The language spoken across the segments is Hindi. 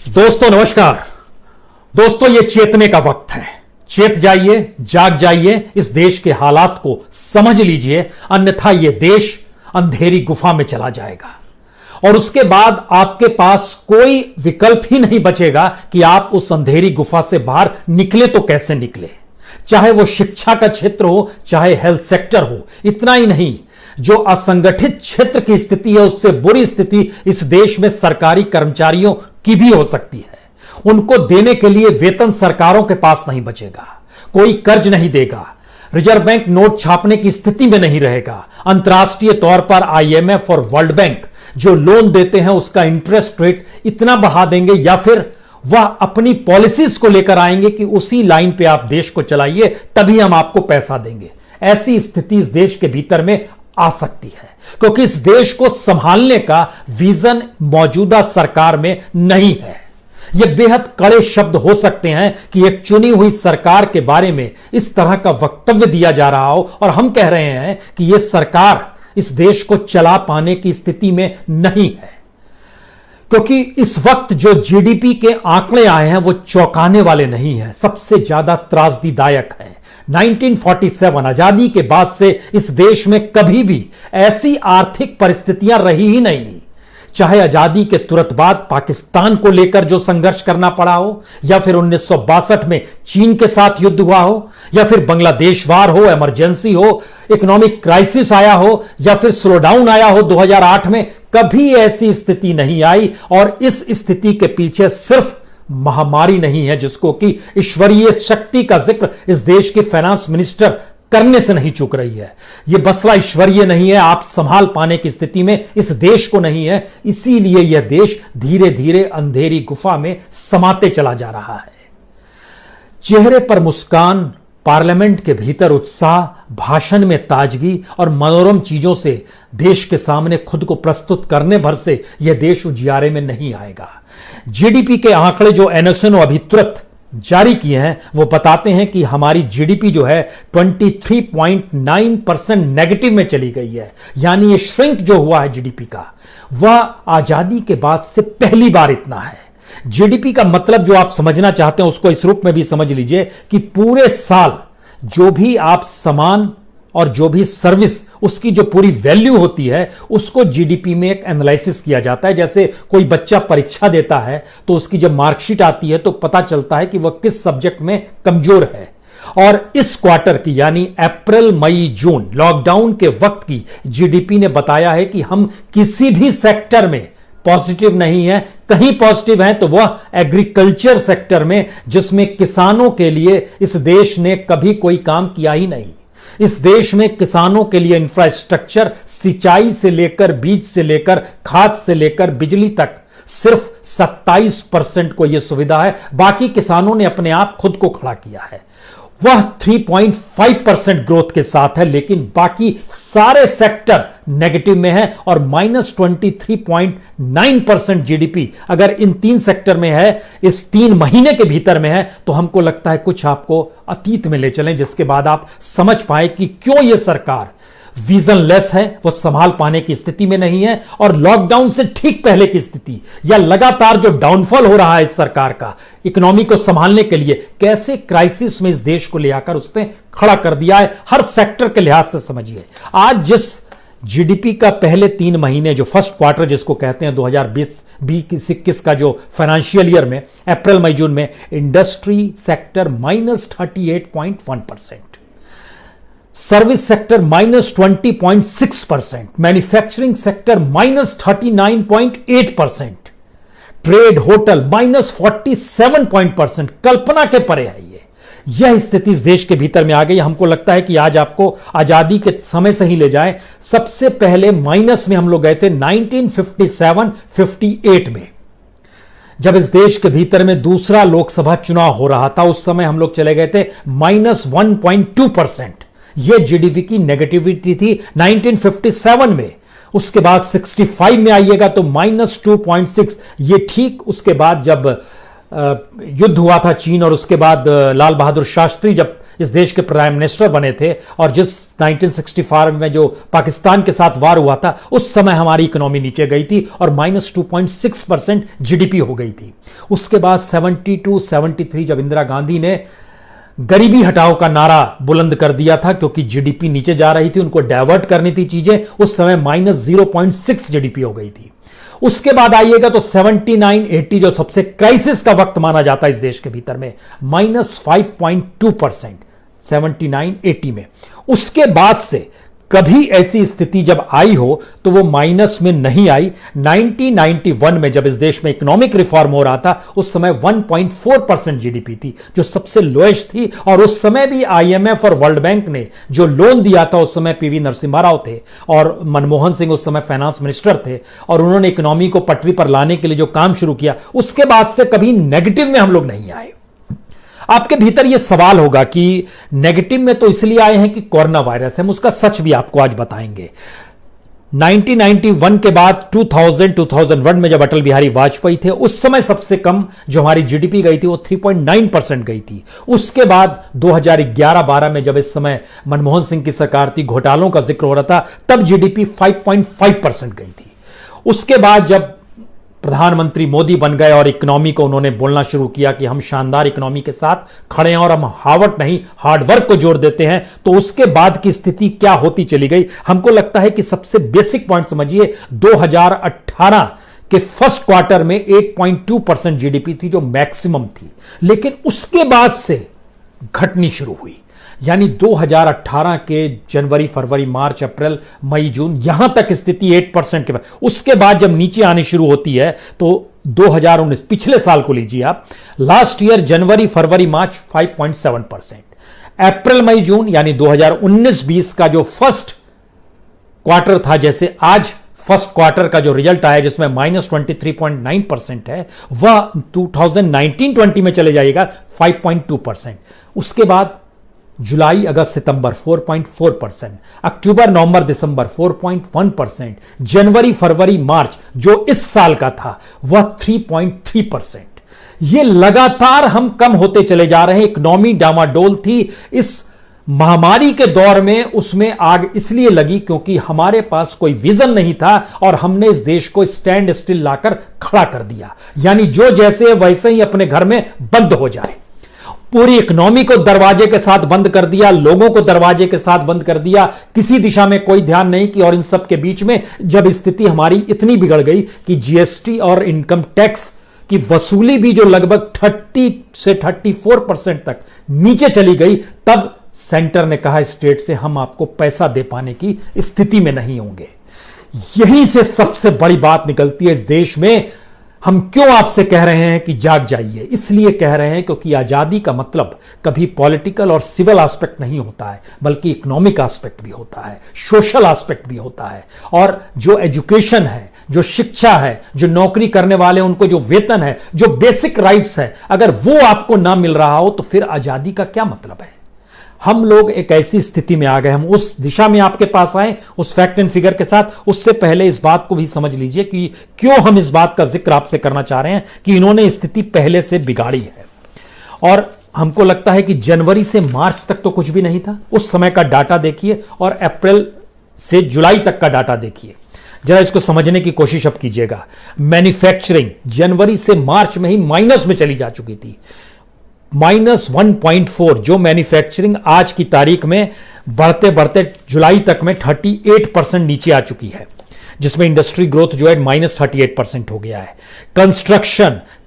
दोस्तों नमस्कार। दोस्तों ये चेतने का वक्त है। चेत जाइए, जाग जाइए, इस देश के हालात को समझ लीजिए, अन्यथा ये देश अंधेरी गुफा में चला जाएगा और उसके बाद आपके पास कोई विकल्प ही नहीं बचेगा कि आप उस अंधेरी गुफा से बाहर निकले तो कैसे निकले। चाहे वो शिक्षा का क्षेत्र हो, चाहे हेल्थ सेक्टर हो। इतना ही नहीं, जो असंगठित क्षेत्र की स्थिति है उससे बुरी स्थिति इस देश में सरकारी कर्मचारियों की भी हो सकती है। उनको देने के लिए वेतन सरकारों के पास नहीं बचेगा, कोई कर्ज नहीं देगा, रिजर्व बैंक नोट छापने की स्थिति में नहीं रहेगा। अंतर्राष्ट्रीय तौर पर आईएमएफ और वर्ल्ड बैंक जो लोन देते हैं उसका इंटरेस्ट रेट इतना बढ़ा देंगे या फिर वह अपनी पॉलिसीज को लेकर आएंगे कि उसी लाइन पे आप देश को चलाइए, तभी हम आपको पैसा देंगे। ऐसी स्थिति इस देश के भीतर में आ सकती है क्योंकि इस देश को संभालने का विजन मौजूदा सरकार में नहीं है। यह बेहद कड़े शब्द हो सकते हैं कि एक चुनी हुई सरकार के बारे में इस तरह का वक्तव्य दिया जा रहा हो और हम कह रहे हैं कि यह सरकार इस देश को चला पाने की स्थिति में नहीं है, क्योंकि इस वक्त जो जीडीपी के आंकड़े आए हैं वो चौंकाने वाले नहीं हैं, सबसे ज्यादा त्रासदीदायक है। 1947 आजादी के बाद से इस देश में कभी भी ऐसी आर्थिक परिस्थितियां रही ही नहीं, चाहे आजादी के तुरंत बाद पाकिस्तान को लेकर जो संघर्ष करना पड़ा हो, या फिर 1962 में चीन के साथ युद्ध हुआ हो, या फिर बांग्लादेश वार हो, इमरजेंसी हो, इकोनॉमिक क्राइसिस आया हो, या फिर स्लो डाउन आया हो 2008 में। कभी ऐसी स्थिति नहीं आई और इस स्थिति के पीछे सिर्फ महामारी नहीं है जिसको कि ईश्वरीय शक्ति का जिक्र इस देश की फाइनेंस मिनिस्टर करने से नहीं चूक रही है। यह बसला ईश्वरीय नहीं है, आप संभाल पाने की स्थिति में इस देश को नहीं है, इसीलिए यह देश धीरे धीरे अंधेरी गुफा में समाते चला जा रहा है। चेहरे पर मुस्कान, पार्लियामेंट के भीतर उत्साह, भाषण में ताजगी और मनोरम चीजों से देश के सामने खुद को प्रस्तुत करने भर से यह देश उजियारे में नहीं आएगा। जीडीपी के आंकड़े जो एनएसएन अभी तुरंत जारी किए हैं वो बताते हैं कि हमारी जीडीपी जो है 23.9% नेगेटिव में चली गई है, यानी ये श्रिंक जो हुआ है जीडीपी का वह आजादी के बाद से पहली बार इतना है। जीडीपी का मतलब जो आप समझना चाहते हैं उसको इस रूप में भी समझ लीजिए कि पूरे साल जो भी आप सामान और जो भी सर्विस उसकी जो पूरी वैल्यू होती है उसको जीडीपी में एक एनालिसिस किया जाता है। जैसे कोई बच्चा परीक्षा देता है तो उसकी जब मार्कशीट आती है तो पता चलता है कि वह किस सब्जेक्ट में कमजोर है। और इस क्वार्टर की यानी अप्रैल मई जून लॉकडाउन के वक्त की जीडीपी ने बताया है कि हम किसी भी सेक्टर में पॉजिटिव नहीं है। कहीं पॉजिटिव है तो वह एग्रीकल्चर सेक्टर में, जिसमें किसानों के लिए इस देश ने कभी कोई काम किया ही नहीं। इस देश में किसानों के लिए इंफ्रास्ट्रक्चर, सिंचाई से लेकर बीज से लेकर खाद से लेकर बिजली तक सिर्फ 27% को यह सुविधा है। बाकी किसानों ने अपने आप खुद को खड़ा किया है। वह 3.5% ग्रोथ के साथ है, लेकिन बाकी सारे सेक्टर नेगेटिव में है और -23.9% जीडीपी अगर इन 3 सेक्टर में है, इस 3 महीने के भीतर में है, तो हमको लगता है कुछ आपको अतीत में ले चलें जिसके बाद आप समझ पाए कि क्यों यह सरकार विजनलेस है, वो संभाल पाने की स्थिति में नहीं है। और लॉकडाउन से ठीक पहले की स्थिति या लगातार जो डाउनफॉल हो रहा है इस सरकार का इकोनॉमी को संभालने के लिए, कैसे क्राइसिस में इस देश को ले आकर उसने खड़ा कर दिया है हर सेक्टर के लिहाज से। समझिए आज जिस जीडीपी का पहले 3 महीने जो फर्स्ट क्वार्टर जिसको कहते हैं 2020-21 का जो फाइनेंशियल ईयर में अप्रैल मई जून में, industry sector -38.1%, service sector -20.6%, manufacturing sector -39.8%, trade hotel -47%। कल्पना के परे है यह स्थिति इस देश के भीतर में आ गई। हमको लगता है कि आज आपको आजादी के समय से ही ले जाए। सबसे पहले माइनस में हम लोग गए थे 1957-58 में, जब इस देश के भीतर में दूसरा लोकसभा चुनाव हो रहा था। उस समय हम लोग चले गए थे -1.2%। यह जीडीपी की नेगेटिविटी थी 1957 में। उसके बाद 65 में आइएगा तो -2.6। ये ठीक उसके बाद जब युद्ध हुआ था चीन और उसके बाद लाल बहादुर शास्त्री जब इस देश के प्राइम मिनिस्टर बने थे और जिस 1965 में जो पाकिस्तान के साथ वार हुआ था उस समय हमारी इकोनॉमी नीचे गई थी और -2.6% जीडीपी हो गई थी। उसके बाद 72-73 जब इंदिरा गांधी ने गरीबी हटाओ का नारा बुलंद कर दिया था क्योंकि जीडीपी नीचे जा रही थी, उनको डाइवर्ट करनी थी चीजें, उस समय -0.6 जीडीपी हो गई थी। उसके बाद आइएगा तो 79-80 जो सबसे क्राइसिस का वक्त माना जाता है इस देश के भीतर में, -5.2% 79-80 में। उसके बाद से कभी ऐसी स्थिति जब आई हो तो वो माइनस में नहीं आई। 1991 में जब इस देश में इकोनॉमिक रिफॉर्म हो रहा था उस समय 1.4% जीडीपी थी जो सबसे लोएस्ट थी, और उस समय भी आईएमएफ और वर्ल्ड बैंक ने जो लोन दिया था, उस समय पीवी नरसिम्हा राव थे और मनमोहन सिंह उस समय फाइनेंस मिनिस्टर थे, और उन्होंने इकोनॉमी को पटरी पर लाने के लिए जो काम शुरू किया उसके बाद से कभी नेगेटिव में हम लोग नहीं आए। आपके भीतर यह सवाल होगा कि नेगेटिव में तो इसलिए आए हैं कि कोरोना वायरस है, हम उसका सच भी आपको आज बताएंगे। 1991 के बाद 2001 में जब अटल बिहारी वाजपेयी थे उस समय सबसे कम जो हमारी जीडीपी गई थी वो 3.9% गई थी। उसके बाद 2011-12 में जब इस समय मनमोहन सिंह की सरकार थी, घोटालों का जिक्र हो रहा था, तब जीडीपी 5.5% गई थी। उसके बाद जब प्रधानमंत्री मोदी बन गए और इकोनॉमी को उन्होंने बोलना शुरू किया कि हम शानदार इकोनॉमी के साथ खड़े हैं और हम हार्ड नहीं हार्डवर्क को जोड़ देते हैं, तो उसके बाद की स्थिति क्या होती चली गई। हमको लगता है कि सबसे बेसिक पॉइंट समझिए, 2018 के फर्स्ट क्वार्टर में 8.2% जीडीपी थी जो मैक्सिमम थी, लेकिन उसके बाद से घटनी शुरू हुई। यानी 2018 के जनवरी, फरवरी, मार्च, अप्रैल, मई, जून, यहां तक स्थिति 8% के बाद, उसके बाद जब नीचे आनी शुरू होती है तो 2019 पिछले साल को लीजिए आप, लास्ट ईयर जनवरी, फरवरी, मार्च 5.7%, अप्रैल, मई, जून यानी 2019-20 का जो फर्स्ट क्वार्टर था, जैसे आज फर्स्ट क्वार्टर का जो रिजल्ट आया जिसमें -23.9% है, वह 2019-20 में चले जाएगा 5.2%। उसके बाद जुलाई, अगस्त, सितंबर 4.4%, अक्टूबर, नवंबर, दिसंबर 4.1%, जनवरी, फरवरी, मार्च जो इस साल का था वह 3.3%। ये लगातार हम कम होते चले जा रहे हैं। इकोनॉमी डामाडोल थी इस महामारी के दौर में, उसमें आग इसलिए लगी क्योंकि हमारे पास कोई विजन नहीं था और हमने इस देश को स्टैंड स्टिल लाकर खड़ा कर दिया, यानी जो जैसे वैसे ही अपने घर में बंद हो जाए। पूरी इकोनॉमी को दरवाजे के साथ बंद कर दिया, लोगों को दरवाजे के साथ बंद कर दिया, किसी दिशा में कोई ध्यान नहीं कि, और इन सब के बीच में जब स्थिति हमारी इतनी बिगड़ गई कि जीएसटी और इनकम टैक्स की वसूली भी जो लगभग 30 से 34% तक नीचे चली गई, तब सेंटर ने कहा स्टेट से हम आपको पैसा दे पाने की स्थिति में नहीं होंगे। यहीं से सबसे बड़ी बात निकलती है इस देश में। हम क्यों आपसे कह रहे हैं कि जाग जाइए? इसलिए कह रहे हैं क्योंकि आजादी का मतलब कभी पॉलिटिकल और सिविल एस्पेक्ट नहीं होता है, बल्कि इकोनॉमिक एस्पेक्ट भी होता है, सोशल एस्पेक्ट भी होता है। और जो एजुकेशन है, जो शिक्षा है, जो नौकरी करने वाले उनको जो वेतन है, जो बेसिक राइट्स है, अगर वो आपको ना मिल रहा हो तो फिर आजादी का क्या मतलब है? हम लोग एक ऐसी स्थिति में आ गए, हम उस दिशा में आपके पास आए उस फैक्ट एंड फिगर के साथ। उससे पहले इस बात को भी समझ लीजिए कि क्यों हम इस बात का जिक्र आपसे करना चाह रहे हैं कि इन्होंने स्थिति पहले से बिगाड़ी है। और हमको लगता है कि जनवरी से मार्च तक तो कुछ भी नहीं था, उस समय का डाटा देखिए, और अप्रैल से जुलाई तक का डाटा देखिए, जरा इसको समझने की कोशिश अब कीजिएगा। मैन्युफैक्चरिंग जनवरी से मार्च में ही माइनस में चली जा चुकी थी, -1.4, जो मैन्युफैक्चरिंग आज की तारीख में बढ़ते बढ़ते जुलाई तक में 38% नीचे आ चुकी है, जिसमें इंडस्ट्री ग्रोथ जो है -38% हो गया है।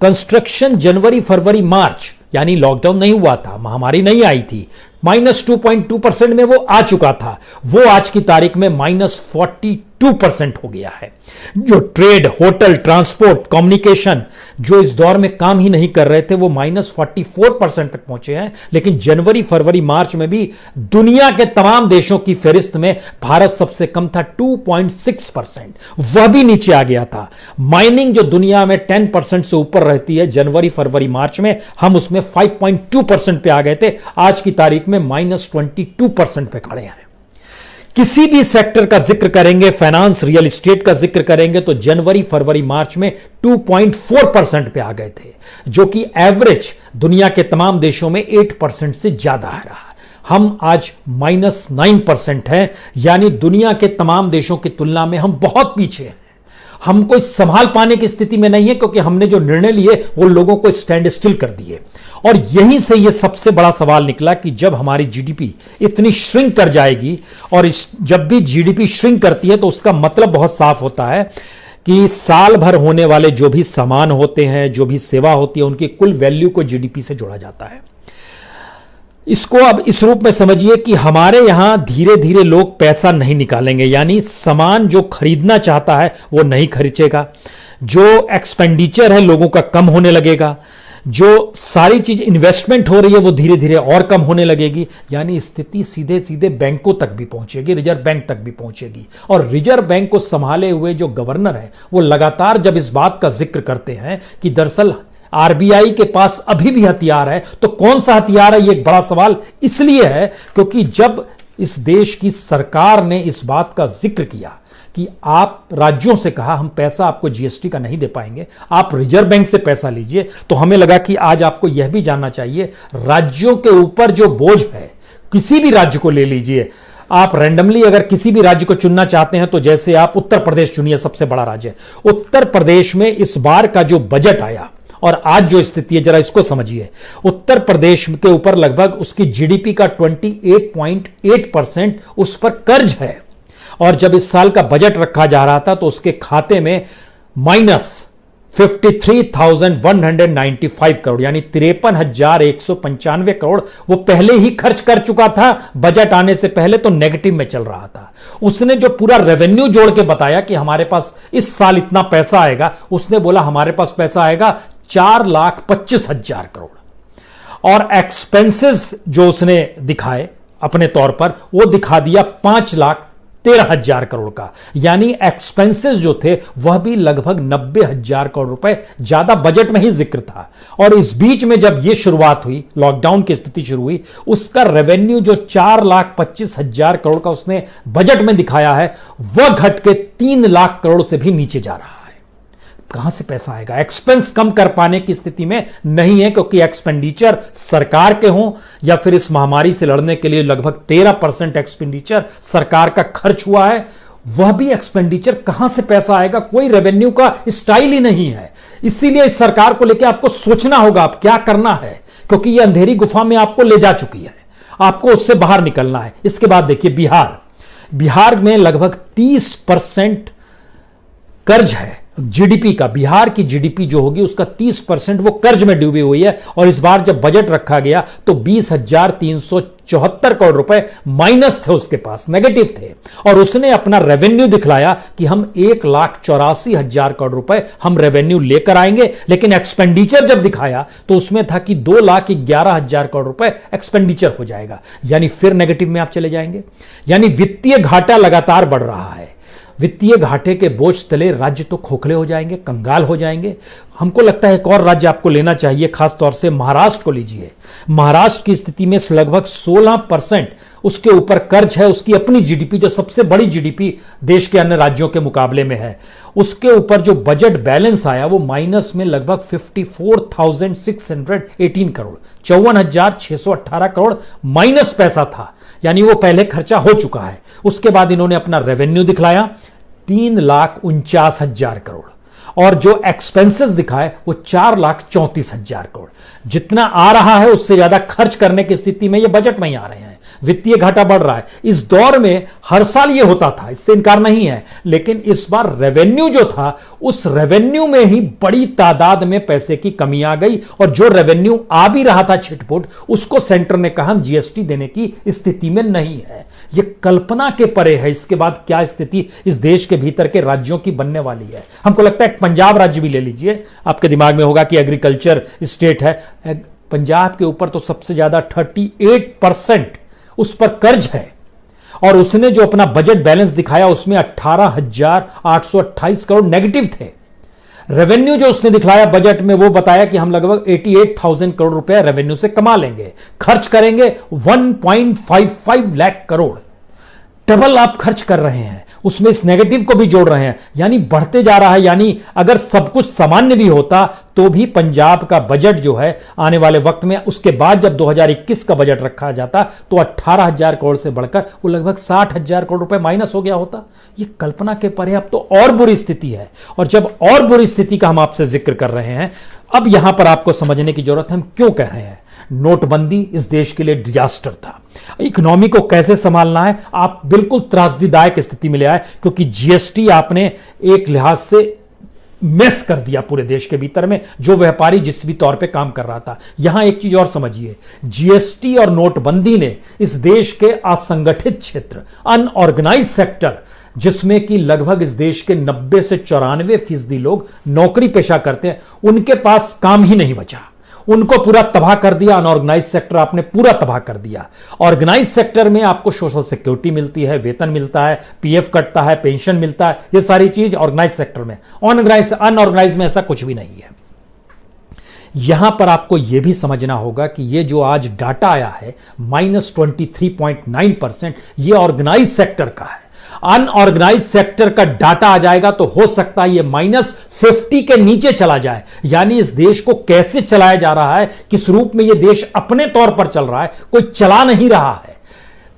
कंस्ट्रक्शन जनवरी, फरवरी, मार्च यानी लॉकडाउन नहीं हुआ था, महामारी नहीं आई थी, -2.2% में वो आ चुका था, वो आज की तारीख में -42% हो गया है। जो ट्रेड, होटल, ट्रांसपोर्ट, कम्युनिकेशन जो इस दौर में काम ही नहीं कर रहे थे वो -44% तक पहुंचे हैं। लेकिन जनवरी, फरवरी, मार्च में भी दुनिया के तमाम देशों की फहरिस्त में भारत सबसे कम था, 2.6%, वह भी नीचे आ गया था। माइनिंग जो दुनिया में 10% से ऊपर रहती है, जनवरी, फरवरी, मार्च में हम उसमें 5.2% पे आ गए थे, आज की तारीख में -22% पे खड़े हैं। किसी भी सेक्टर का जिक्र करेंगे, फाइनेंस, रियल एस्टेट का जिक्र करेंगे, तो जनवरी, फरवरी, मार्च में 2.4% पे आ गए थे, जो कि एवरेज दुनिया के तमाम देशों में 8% से ज्यादा आ रहा है। हम आज -9% हैं, यानी दुनिया के तमाम देशों की तुलना में हम बहुत पीछे हैं। हम कोई संभाल पाने की स्थिति में नहीं है, क्योंकि हमने जो निर्णय लिए वो लोगों को स्टैंड स्टिल कर दिए। और यहीं से यह सबसे बड़ा सवाल निकला कि जब हमारी जीडीपी इतनी श्रिंक कर जाएगी, और जब भी जीडीपी श्रिंक करती है तो उसका मतलब बहुत साफ होता है कि साल भर होने वाले जो भी सामान होते हैं, जो भी सेवा होती है, उनकी कुल वैल्यू को जीडीपी से जोड़ा जाता है। इसको अब इस रूप में समझिए कि हमारे यहां धीरे धीरे लोग पैसा नहीं निकालेंगे, यानी सामान जो खरीदना चाहता है वो नहीं खरीदेगा, जो एक्सपेंडिचर है लोगों का कम होने लगेगा, जो सारी चीज इन्वेस्टमेंट हो रही है वो धीरे धीरे और कम होने लगेगी। यानी स्थिति सीधे सीधे बैंकों तक भी पहुंचेगी, रिजर्व बैंक तक भी पहुंचेगी। और रिजर्व बैंक को संभाले हुए जो गवर्नर है वो लगातार जब इस बात का जिक्र करते हैं कि दरअसल आरबीआई के पास अभी भी हथियार है, तो कौन सा हथियार है, ये एक बड़ा सवाल इसलिए है क्योंकि जब इस देश की सरकार ने इस बात का जिक्र किया कि आप राज्यों से कहा हम पैसा आपको जीएसटी का नहीं दे पाएंगे, आप रिजर्व बैंक से पैसा लीजिए, तो हमें लगा कि आज आपको यह भी जानना चाहिए राज्यों के ऊपर जो बोझ है, किसी भी राज्य को ले लीजिए आप, रैंडमली अगर किसी भी राज्य को चुनना चाहते हैं तो जैसे आप उत्तर प्रदेश चुनिए, सबसे बड़ा राज्य है। उत्तर प्रदेश में इस बार का जो बजट आया और आज जो स्थिति है जरा इसको समझिए। उत्तर प्रदेश के ऊपर लगभग उसकी जीडीपी का 28.8% उस पर कर्ज है, और जब इस साल का बजट रखा जा रहा था तो उसके खाते में -53,195 करोड़ यानी 53,195 करोड़ वो पहले ही खर्च कर चुका था। बजट आने से पहले तो नेगेटिव में चल रहा था। उसने जो पूरा रेवेन्यू जोड़ के बताया कि हमारे पास इस साल इतना पैसा आएगा, उसने बोला हमारे पास पैसा आएगा 4,25,000 करोड़, और एक्सपेंसेस जो उसने दिखाए अपने तौर पर वो दिखा दिया 5,13,000 करोड़ का, यानी एक्सपेंसेस जो थे वह भी लगभग 90,000 करोड़ रुपए ज्यादा बजट में ही जिक्र था। और इस बीच में जब यह शुरुआत हुई, लॉकडाउन की स्थिति शुरू हुई, उसका रेवेन्यू जो 4,25,000 करोड़ का उसने बजट में दिखाया है वह घट के 3 लाख करोड़ से भी नीचे जा रहा है। कहां से पैसा आएगा? एक्सपेंस कम कर पाने की स्थिति में नहीं है, क्योंकि एक्सपेंडिचर सरकार के हों या फिर इस महामारी से लड़ने के लिए लगभग 13% एक्सपेंडिचर सरकार का खर्च हुआ है, वह भी एक्सपेंडिचर कहां से पैसा आएगा? कोई रेवेन्यू का स्टाइल ही नहीं है। इसीलिए इस सरकार को लेकर आपको सोचना होगा आप क्या करना है, क्योंकि यह अंधेरी गुफा में आपको ले जा चुकी है, आपको उससे बाहर निकलना है। इसके बाद देखिए बिहार में लगभग 30% कर्ज है जीडीपी का। बिहार की जीडीपी जो होगी उसका 30% वो कर्ज में डूबी हुई है, और इस बार जब बजट रखा गया तो 20,374 करोड़ रुपए माइनस थे, उसके पास नेगेटिव थे, और उसने अपना रेवेन्यू दिखलाया कि हम 1,84,000 करोड़ रुपए हम रेवेन्यू लेकर आएंगे, लेकिन एक्सपेंडिचर जब दिखाया तो उसमें था कि 2,11,000 करोड़ रुपए एक्सपेंडिचर हो जाएगा, यानी फिर नेगेटिव में आप चले जाएंगे। यानी वित्तीय घाटा लगातार बढ़ रहा है। वित्तीय घाटे के बोझ तले राज्य तो खोखले हो जाएंगे, कंगाल हो जाएंगे। हमको लगता है एक और राज्य आपको लेना चाहिए, खासतौर से महाराष्ट्र को लीजिए। महाराष्ट्र की स्थिति में लगभग 16% उसके ऊपर कर्ज है, उसकी अपनी जीडीपी जो सबसे बड़ी जीडीपी देश के अन्य राज्यों के मुकाबले में है, उसके ऊपर जो बजट बैलेंस आया वो माइनस में लगभग 54,618 करोड़ 54,618 करोड़ माइनस पैसा था, यानी वो पहले खर्चा हो चुका है। उसके बाद इन्होंने अपना रेवेन्यू दिखलाया 3,49,000 करोड़, और जो एक्सपेंसेस दिखाए वो 4,34,000 करोड़। जितना आ रहा है उससे ज्यादा खर्च करने की स्थिति में ये बजट में ही आ रहे हैं। वित्तीय घाटा बढ़ रहा है। इस दौर में हर साल ये होता था, इससे इनकार नहीं है, लेकिन इस बार रेवेन्यू जो था उस रेवेन्यू में ही बड़ी तादाद में पैसे की कमी आ गई, और जो रेवेन्यू आ भी रहा था छिटपुट, उसको सेंटर ने कहा हम जीएसटी देने की स्थिति में नहीं है। यह कल्पना के परे है इसके बाद क्या स्थिति इस देश के भीतर के राज्यों की बनने वाली है। हमको लगता है पंजाब राज्य भी ले लीजिए, आपके दिमाग में होगा कि एग्रीकल्चर स्टेट है। पंजाब के ऊपर तो सबसे ज्यादा 38% उस पर कर्ज है, और उसने जो अपना बजट बैलेंस दिखाया उसमें 18,828 करोड़ नेगेटिव थे। रेवेन्यू जो उसने दिखलाया बजट में वो बताया कि हम लगभग 88,000 करोड़ रुपए रेवेन्यू से कमा लेंगे, खर्च करेंगे 1.55 लाख करोड़। डबल आप खर्च कर रहे हैं, उसमें इस नेगेटिव को भी जोड़ रहे हैं, यानी बढ़ते जा रहा है। यानी अगर सब कुछ सामान्य भी होता तो भी पंजाब का बजट जो है आने वाले वक्त में, उसके बाद जब 2021 का बजट रखा जाता तो 18,000 करोड़ से बढ़कर वो लगभग 60,000 करोड़ रुपए माइनस हो गया होता। ये कल्पना के परे अब तो और बुरी स्थिति है। और जब और बुरी स्थिति का हम आपसे जिक्र कर रहे हैं, अब यहां पर आपको समझने की जरूरत है हम क्यों कह रहे हैं। नोटबंदी इस देश के लिए डिजास्टर था। इकोनॉमी को कैसे संभालना है, आप बिल्कुल त्रासदीदायक स्थिति में ले आए, क्योंकि जीएसटी आपने एक लिहाज से मेस कर दिया पूरे देश के भीतर में, जो व्यापारी जिस भी तौर पे काम कर रहा था। यहां एक चीज और समझिए, जीएसटी और नोटबंदी ने इस देश के असंगठित क्षेत्र, अनऑर्गेनाइज सेक्टर, जिसमें कि लगभग इस देश के 90 से 94% लोग नौकरी पेशा करते हैं, उनके पास काम ही नहीं बचा। उनको पूरा तबाह कर दिया। अनऑर्गेनाइज सेक्टर आपने पूरा तबाह कर दिया। ऑर्गेनाइज सेक्टर में आपको सोशल सिक्योरिटी मिलती है, वेतन मिलता है, पीएफ कटता है, पेंशन मिलता है, ये सारी चीज ऑर्गेनाइज सेक्टर में। अनऑर्गेनाइज में ऐसा कुछ भी नहीं है। यहां पर आपको यह भी समझना होगा कि ये जो आज डाटा आया है -23.9%, ये ऑर्गेनाइज सेक्टर का है। अनऑर्गेनाइज सेक्टर का डाटा आ जाएगा तो हो सकता है ये -50 के नीचे चला जाए। यानी इस देश को कैसे चलाया जा रहा है, किस रूप में ये देश अपने तौर पर चल रहा है, कोई चला नहीं रहा है।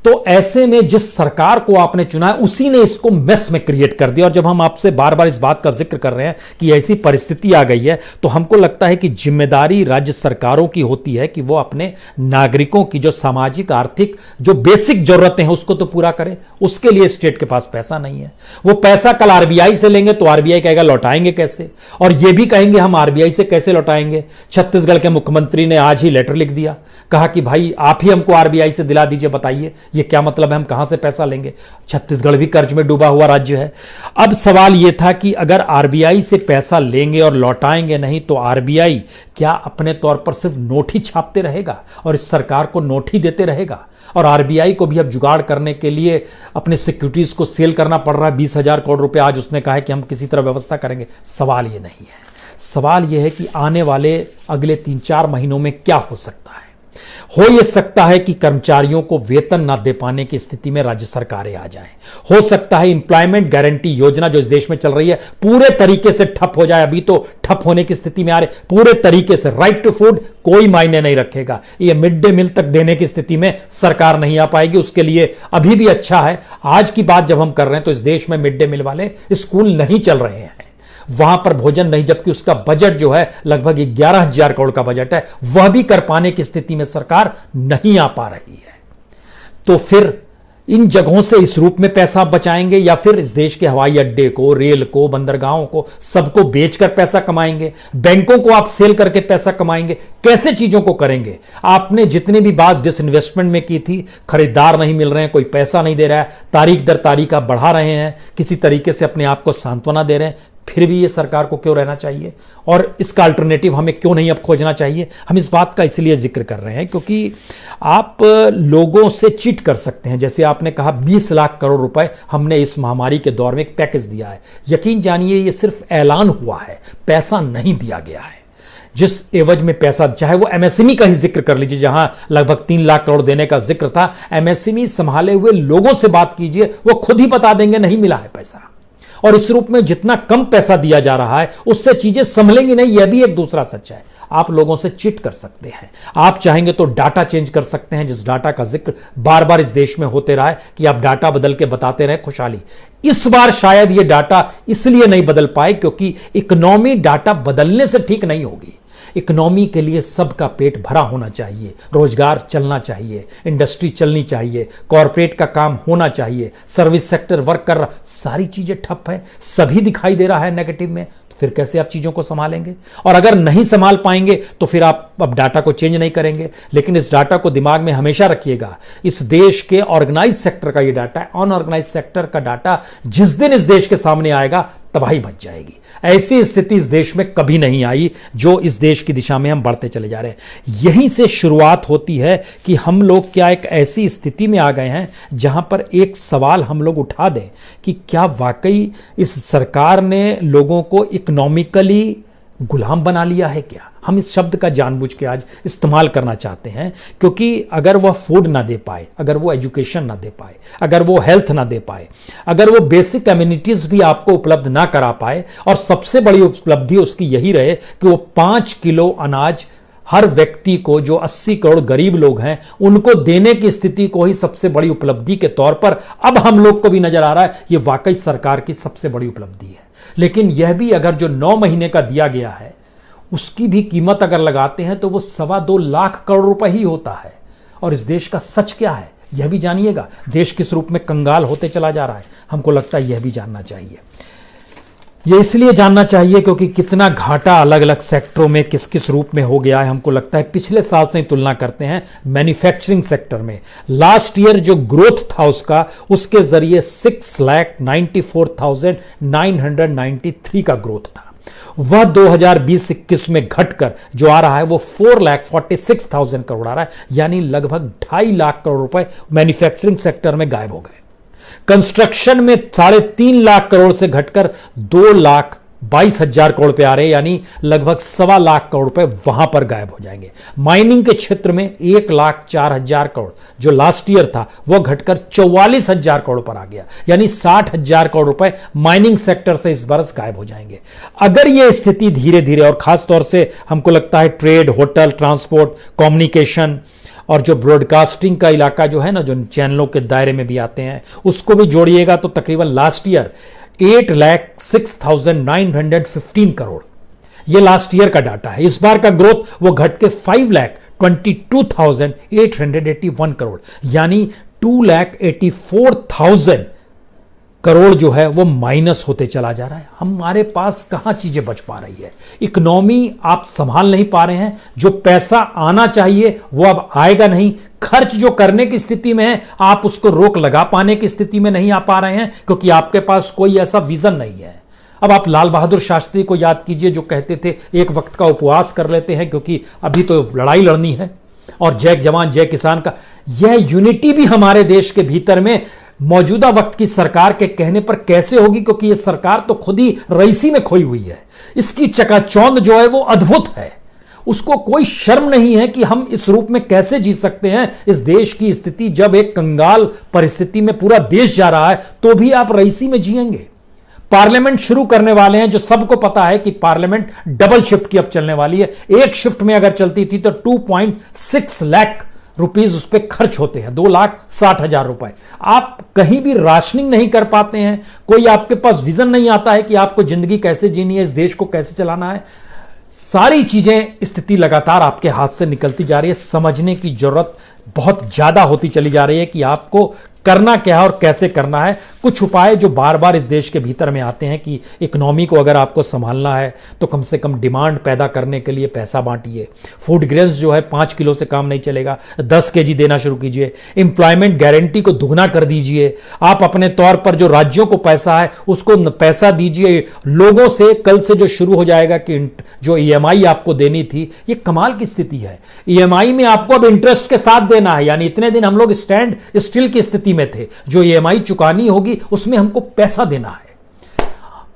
तो ऐसे में जिस सरकार को आपने चुना है उसी ने इसको मेस में क्रिएट कर दिया। और जब हम आपसे बार बार इस बात का जिक्र कर रहे हैं कि ऐसी परिस्थिति आ गई है, तो हमको लगता है कि जिम्मेदारी राज्य सरकारों की होती है कि वो अपने नागरिकों की जो सामाजिक आर्थिक जो बेसिक जरूरतें हैं उसको तो पूरा करें। उसके लिए स्टेट के पास पैसा नहीं है। वो पैसा कल आरबीआई से लेंगे तो आरबीआई कहेगा लौटाएंगे कैसे, और ये भी कहेंगे हम आरबीआई से कैसे लौटाएंगे। छत्तीसगढ़ के मुख्यमंत्री ने आज ही लेटर लिख दिया, कहा कि भाई आप ही हमको आरबीआई से दिला दीजिए, बताइए ये क्या मतलब है, हम कहां से पैसा लेंगे। छत्तीसगढ़ भी कर्ज में डूबा हुआ राज्य है। अब सवाल यह था कि अगर आरबीआई से पैसा लेंगे और लौटाएंगे नहीं तो आरबीआई क्या अपने तौर पर सिर्फ नोट ही छापते रहेगा और इस सरकार को नोट ही देते रहेगा। और आरबीआई को भी अब जुगाड़ करने के लिए अपने सिक्योरिटीज को सेल करना पड़ रहा है। 20,000 करोड़ रुपए आज उसने कहा है कि हम किसी तरह व्यवस्था करेंगे। सवाल यह नहीं है। सवाल यह है कि आने वाले अगले 3-4 महीनों में क्या हो सकता है। हो यह सकता है कि कर्मचारियों को वेतन ना दे पाने की स्थिति में राज्य सरकारें आ जाएं। हो सकता है एम्प्लॉयमेंट गारंटी योजना जो इस देश में चल रही है पूरे तरीके से ठप हो जाए। अभी तो ठप होने की स्थिति में आ रहे, पूरे तरीके से राइट टू फूड कोई मायने नहीं रखेगा। ये मिड डे मील तक देने की स्थिति में सरकार नहीं आ पाएगी। उसके लिए अभी भी अच्छा है, आज की बात जब हम कर रहे हैं तो इस देश में मिड डे मील वाले स्कूल नहीं चल रहे हैं, वहां पर भोजन नहीं, जबकि उसका बजट जो है लगभग 11,000 करोड़ का बजट है, वह भी कर पाने की स्थिति में सरकार नहीं आ पा रही है। तो फिर इन जगहों से इस रूप में पैसा बचाएंगे या फिर इस देश के हवाई अड्डे को, रेल को, बंदरगाहों को सबको बेचकर पैसा कमाएंगे, बैंकों को आप सेल करके पैसा कमाएंगे, कैसे चीजों को करेंगे। आपने जितनी भी बात डिसइन्वेस्टमेंट में की थी, खरीदार नहीं मिल रहे हैं, कोई पैसा नहीं दे रहा है, तारीख दर तारीख आप बढ़ा रहे हैं, किसी तरीके से अपने आप को सांत्वना दे रहे हैं, फिर भी ये सरकार को क्यों रहना चाहिए और इसका अल्टरनेटिव हमें क्यों नहीं अब खोजना चाहिए। हम इस बात का इसलिए जिक्र कर रहे हैं क्योंकि आप लोगों से चीट कर सकते हैं। जैसे आपने कहा 20 लाख करोड़ रुपए हमने इस महामारी के दौर में एक पैकेज दिया है। यकीन जानिए ये सिर्फ ऐलान हुआ है, पैसा नहीं दिया गया है। जिस एवज में पैसा, चाहे वो एमएसएमई का ही जिक्र कर लीजिए जहां लगभग 3 लाख करोड़ देने का जिक्र था, एमएसएमई संभाले हुए लोगों से बात कीजिए, वो खुद ही बता देंगे नहीं मिला है पैसा। और इस रूप में जितना कम पैसा दिया जा रहा है उससे चीजें संभलेंगी नहीं, यह भी एक दूसरा सच है। आप लोगों से चिट कर सकते हैं, आप चाहेंगे तो डाटा चेंज कर सकते हैं, जिस डाटा का जिक्र बार बार इस देश में होते रहा है कि आप डाटा बदल के बताते रहे खुशहाली। इस बार शायद यह डाटा इसलिए नहीं बदल पाए क्योंकि इकोनॉमी डाटा बदलने से ठीक नहीं होगी। इकोनॉमी के लिए सबका पेट भरा होना चाहिए, रोजगार चलना चाहिए, इंडस्ट्री चलनी चाहिए, कॉरपोरेट का काम होना चाहिए, सर्विस सेक्टर वर्क कर रहा, सारी चीजें ठप है, सभी दिखाई दे रहा है नेगेटिव में। तो फिर कैसे आप चीजों को संभालेंगे? और अगर नहीं संभाल पाएंगे तो फिर आप अब डाटा को चेंज नहीं करेंगे। लेकिन इस डाटा को दिमाग में हमेशा रखिएगा, इस देश के ऑर्गेनाइज सेक्टर का ये डाटा है, अनऑर्गेनाइज सेक्टर का डाटा जिस दिन इस देश के सामने आएगा तबाही मच जाएगी। ऐसी स्थिति इस देश में कभी नहीं आई जो इस देश की दिशा में हम बढ़ते चले जा रहे हैं। यहीं से शुरुआत होती है कि हम लोग क्या एक ऐसी स्थिति में आ गए हैं जहां पर एक सवाल हम लोग उठा दें कि क्या वाकई इस सरकार ने लोगों को इकोनॉमिकली गुलाम बना लिया है क्या? हम इस शब्द का जानबूझ के आज इस्तेमाल करना चाहते हैं क्योंकि अगर वह फूड ना दे पाए, अगर वो एजुकेशन ना दे पाए, अगर वो हेल्थ ना दे पाए, अगर वो बेसिक कम्युनिटीज भी आपको उपलब्ध ना करा पाए, और सबसे बड़ी उपलब्धि उसकी यही रहे कि वो 5 किलो अनाज हर व्यक्ति को, जो 80 करोड़ गरीब लोग हैं उनको देने की स्थिति को ही सबसे बड़ी उपलब्धि के तौर पर अब हम लोग को भी नजर आ रहा है, यह वाकई सरकार की सबसे बड़ी उपलब्धि है। लेकिन यह भी अगर जो 9 महीने का दिया गया है उसकी भी कीमत अगर लगाते हैं तो वो 2.25 लाख करोड़ रुपए ही होता है। और इस देश का सच क्या है यह भी जानिएगा। देश किस रूप में कंगाल होते चला जा रहा है, हमको लगता है यह भी जानना चाहिए। यह इसलिए जानना चाहिए क्योंकि कितना घाटा अलग अलग सेक्टरों में किस किस रूप में हो गया है। हमको लगता है पिछले साल से ही तुलना करते हैं मैन्युफैक्चरिंग सेक्टर में, लास्ट ईयर जो ग्रोथ था उसके जरिए 6,94,993 का ग्रोथ था। वह 2020-21 में घटकर जो आ रहा है वो 4,46,000 करोड़ आ रहा है, यानी लगभग 2.5 लाख करोड़ रुपए मैन्युफैक्चरिंग सेक्टर में गायब हो गए। कंस्ट्रक्शन में 3.5 लाख करोड़ से घटकर 2,22,000 करोड़ पे आ रहे हैं, यानी लगभग 1.25 लाख करोड़ रुपए वहां पर गायब हो जाएंगे। माइनिंग के क्षेत्र में 1,04,000 करोड़ जो लास्ट ईयर था वह घटकर 44,000 करोड़ पर आ गया, यानी 60,000 करोड़ रुपए माइनिंग सेक्टर से इस बरस गायब हो जाएंगे। अगर यह स्थिति धीरे धीरे, और खासतौर से हमको लगता है ट्रेड, होटल, ट्रांसपोर्ट, कम्युनिकेशन और जो ब्रॉडकास्टिंग का इलाका जो है ना, जो चैनलों के दायरे में भी आते हैं, उसको भी जोड़िएगा तो तकरीबन लास्ट ईयर 8,06,915 करोड़, ये लास्ट ईयर का डाटा है। इस बार का ग्रोथ वो घट के 5,22,881 करोड़, यानी 2,84,000 करोड़ जो है वो माइनस होते चला जा रहा है। हमारे पास कहां चीजें बच पा रही है, इकोनॉमी आप संभाल नहीं पा रहे हैं। जो पैसा आना चाहिए वो अब आएगा नहीं, खर्च जो करने की स्थिति में है आप उसको रोक लगा पाने की स्थिति में नहीं आ पा रहे हैं क्योंकि आपके पास कोई ऐसा विजन नहीं है। अब आप लाल बहादुर शास्त्री को याद कीजिए जो कहते थे एक वक्त का उपवास कर लेते हैं क्योंकि अभी तो लड़ाई लड़नी है, और जय जवान जय किसान का यह यूनिटी भी हमारे देश के भीतर में मौजूदा वक्त की सरकार के कहने पर कैसे होगी, क्योंकि यह सरकार तो खुद ही रईसी में खोई हुई है। इसकी चकाचौंध जो है वो अद्भुत है। उसको कोई शर्म नहीं है कि हम इस रूप में कैसे जी सकते हैं। इस देश की स्थिति जब एक कंगाल परिस्थिति में पूरा देश जा रहा है तो भी आप रईसी में जिएंगे। पार्लियामेंट शुरू करने वाले हैं, जो सबको पता है कि पार्लियामेंट डबल शिफ्ट की अब चलने वाली है। एक शिफ्ट में अगर चलती थी तो 2.6 लाख रुपीज उस पर खर्च होते हैं, 2,60,000 रुपए। आप कहीं भी राशनिंग नहीं कर पाते हैं, कोई आपके पास विजन नहीं आता है कि आपको जिंदगी कैसे जीनी है, इस देश को कैसे चलाना है। सारी चीजें, स्थिति लगातार आपके हाथ से निकलती जा रही है। समझने की जरूरत बहुत ज्यादा होती चली जा रही है कि आपको करना क्या है और कैसे करना है। कुछ उपाय जो बार बार इस देश के भीतर में आते हैं कि इकोनॉमी को अगर आपको संभालना है तो कम से कम डिमांड पैदा करने के लिए पैसा बांटिए। फूड ग्रेन्स जो है 5 किलो से काम नहीं चलेगा, 10 केजी देना शुरू कीजिए। एम्प्लॉयमेंट गारंटी को दुगना कर दीजिए। आप अपने तौर पर जो राज्यों को पैसा है उसको पैसा दीजिए लोगों से। कल से जो शुरू हो जाएगा कि जो EMI आपको देनी थी, ये कमाल की स्थिति है। EMI में आपको अब इंटरेस्ट के साथ देना है, यानी इतने दिन हम लोग स्टैंड स्टिल की स्थिति में थे, जो EMI चुकानी होगी उसमें हमको पैसा देना है।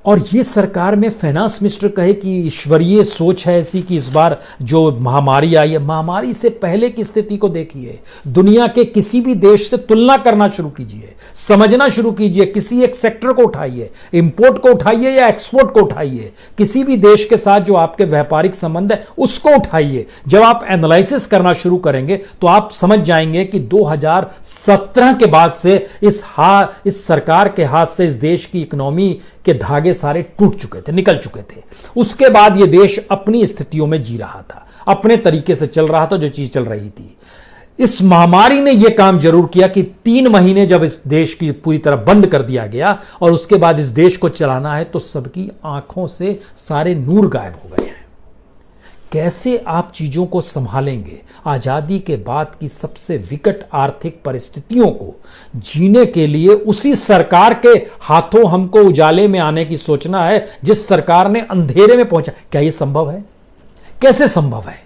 और ये सरकार में फाइनेंस मिनिस्टर कहे कि ईश्वरीय सोच है ऐसी कि इस बार जो महामारी आई है, महामारी से पहले की स्थिति को देखिए। दुनिया के किसी भी देश से तुलना करना शुरू कीजिए, समझना शुरू कीजिए। किसी एक सेक्टर को उठाइए, इंपोर्ट को उठाइए या एक्सपोर्ट को उठाइए, किसी भी देश के साथ जो आपके व्यापारिक संबंध है उसको उठाइए। जब आप एनालिसिस करना शुरू करेंगे तो आप समझ जाएंगे कि 2017 के बाद से इस सरकार के हाथ से इस देश की इकोनॉमी के धागे सारे टूट चुके थे, निकल चुके थे। उसके बाद यह देश अपनी स्थितियों में जी रहा था, अपने तरीके से चल रहा था जो चीज चल रही थी। इस महामारी ने यह काम जरूर किया कि 3 महीने जब इस देश की पूरी तरह बंद कर दिया गया और उसके बाद इस देश को चलाना है तो सबकी आंखों से सारे नूर गायब हो गए हैं। कैसे आप चीजों को संभालेंगे? आजादी के बाद की सबसे विकट आर्थिक परिस्थितियों को जीने के लिए उसी सरकार के हाथों हमको उजाले में आने की सोचना है जिस सरकार ने अंधेरे में पहुंचा। क्या यह संभव है? कैसे संभव है?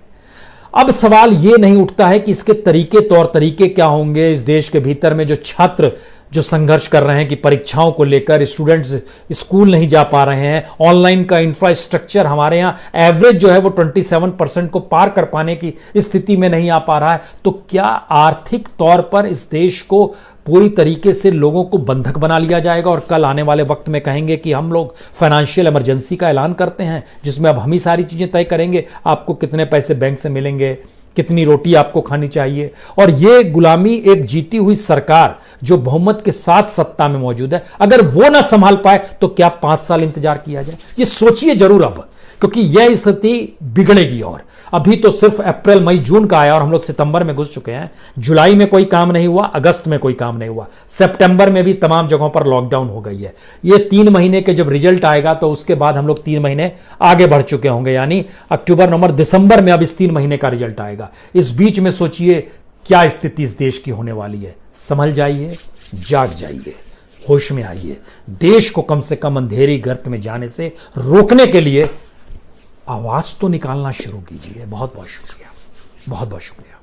अब सवाल यह नहीं उठता है कि इसके तरीके, तौर तरीके क्या होंगे। इस देश के भीतर में जो छात्र जो संघर्ष कर रहे हैं कि परीक्षाओं को लेकर, स्टूडेंट्स स्कूल नहीं जा पा रहे हैं, ऑनलाइन का इंफ्रास्ट्रक्चर हमारे यहां एवरेज जो है वो 27% को पार कर पाने की स्थिति में नहीं आ पा रहा है, तो क्या आर्थिक तौर पर इस देश को पूरी तरीके से लोगों को बंधक बना लिया जाएगा और कल आने वाले वक्त में कहेंगे कि हम लोग फाइनेंशियल इमरजेंसी का ऐलान करते हैं जिसमें अब हम ही सारी चीजें तय करेंगे, आपको कितने पैसे बैंक से मिलेंगे, कितनी रोटी आपको खानी चाहिए। और यह गुलामी एक जीती हुई सरकार जो बहुमत के साथ सत्ता में मौजूद है, अगर वो ना संभाल पाए तो क्या 5 साल इंतजार किया जाए? ये सोचिए जरूर अब, क्योंकि यह स्थिति बिगड़ेगी। और अभी तो सिर्फ अप्रैल, मई, जून का आया और हम लोग सितंबर में घुस चुके हैं। जुलाई में कोई काम नहीं हुआ, अगस्त में कोई काम नहीं हुआ, सितंबर में भी तमाम जगहों पर लॉकडाउन हो गई है। ये 3 महीने के जब रिजल्ट आएगा तो उसके बाद हम लोग 3 महीने आगे बढ़ चुके होंगे, यानी अक्टूबर, नवंबर, दिसंबर में अब इस 3 महीने का रिजल्ट आएगा। इस बीच में सोचिए क्या स्थिति इस देश की होने वाली है। संभल जाइए, जाग जाइए, होश में आइए। देश को कम से कम अंधेरी गर्त में जाने से रोकने के लिए आवाज तो निकालना शुरू कीजिए। बहुत बहुत शुक्रिया, बहुत बहुत शुक्रिया।